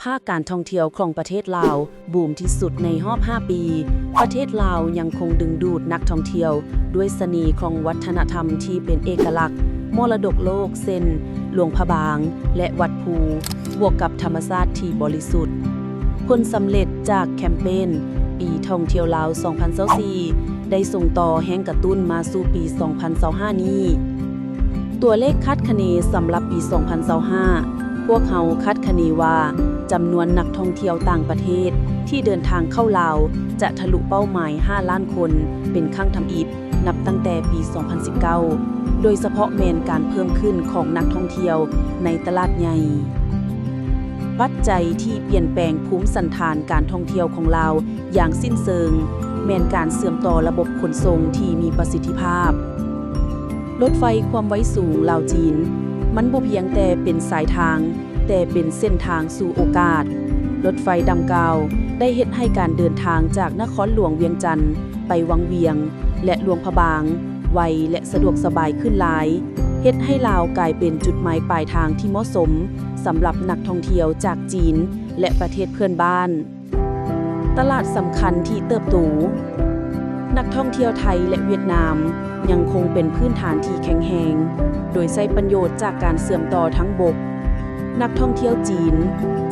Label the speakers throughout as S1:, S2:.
S1: ภาคการท่องเที่ยวของประเทศลาวบูมที่สุดในรอบ 5 ปี ประเทศลาวยังคงดึงดูดนักท่องเที่ยวด้วยเสน่ห์ของวัฒนธรรมที่เป็นเอกลักษณ์มรดกโลกเช่นหลวงพระบางและวัดภูบวกกับธรรมชาติที่บริสุทธิ์ผลสำเร็จจากแคมเปญปีท่องเที่ยวลาว 2024 ได้ส่งต่อแรงกระตุ้นมาสู่ปี 2025 นี้ตัวเลขคาดคะเนสำหรับปี 2025 พวกเขาคาดคะเนว่าจำนวนนักท่องเที่ยวต่างประเทศที่เดินทางเข้าลาวจะทะลุเป้าหมาย 5 ล้านคนเป็นครั้งทำอิฐนับตั้งแต่ปี 2019 โดยเฉพาะแมนการเพิ่มขึ้นของนักท่องเที่ยวในตลาดใหญ่ปัจจัยที่เปลี่ยนแปลงภูมิสันฐานการท่องเที่ยวของลาวอย่างสิ้นเชิงแมนการเสื่อมต่อระบบขนส่งที่มีประสิทธิภาพรถไฟความไวสูงลาวจีนมันบ่เพียงแต่เป็นสายทางแต่เป็นเส้นทางสู่โอกาสรถไฟดังกล่าวได้เฮ็ดให้การเดินทางจากนครหลวงเวียงจันทน์ไปวังเวียงและหลวงพระบางไวและสะดวกสบายขึ้นหลายเฮ็ดให้ลาวกลายเป็นจุดหมายปลายทางที่เหมาะสมสำหรับนักท่องเที่ยวจากจีนและประเทศเพื่อนบ้านตลาดสำคัญที่เติบโตนักท่องเที่ยวไทยและเวียดนามยังคงเป็นพื้นฐานที่แข็งแรงโดยใช้ประโยชน์จากการเชื่อมต่อทั้งบกนักท่องเที่ยวจีน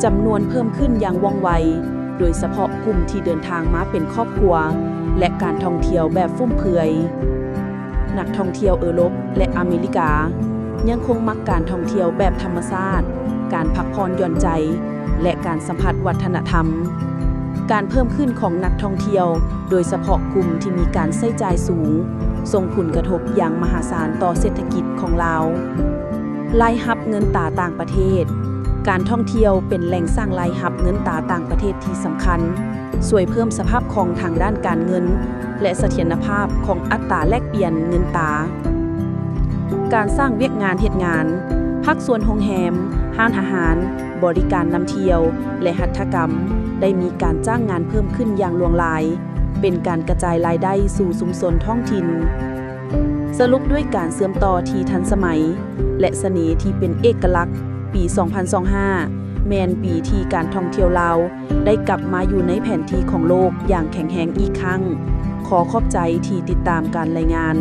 S1: จำนวนเพิ่มขึ้นอย่างว่องไวโดยเฉพาะกลุ่มที่เดินทางมาเป็นครอบครัวและการท่องเที่ยวแบบฟุ่มเฟือยนักท่องเที่ยวยุโรปและอเมริกายังคงมักการท่องเที่ยวแบบธรรมชาติการพักผ่อนหย่อนใจและการสัมผัสวัฒนธรรมการเพิ่มขึ้นของนักท่องเที่ยวโดยเฉพาะกลุ่มที่มีการใช้จ่ายสูงส่งผลกระทบอย่างมหาศาลต่อเศรษฐกิจของลาวรายรับเงินตราต่างประเทศการท่องเที่ยวเป็นแหล่งสร้างรายรับเงินตราต่างประเทศที่สำคัญช่วยเพิ่มสภาพคล่องทางด้านการเงินและเสถียรภาพของอัตราแลกเปลี่ยนเงินตราการสร้างเวียกงานเฮ็ดงานภาคส่วนโรงแรมร้านอาหารบริการนำเที่ยวและหัตถกรรมได้มีการจ้างงานเพิ่มขึ้นอย่างหลวงหลายเป็นการกระจายรายได้สู่ชุมชนท้องถิ่นสรุปด้วยการเชื่อมต่อที่ทันสมัยและเสน่ห์ที่เป็นเอกลักษณ์ปี 2025 แม่นปีที่การท่องเที่ยวลาวได้กลับมาอยู่ในแผนที่ของโลกอย่างแข็งแรงอีกครั้งขอขอบใจที่ติดตามการรายงาน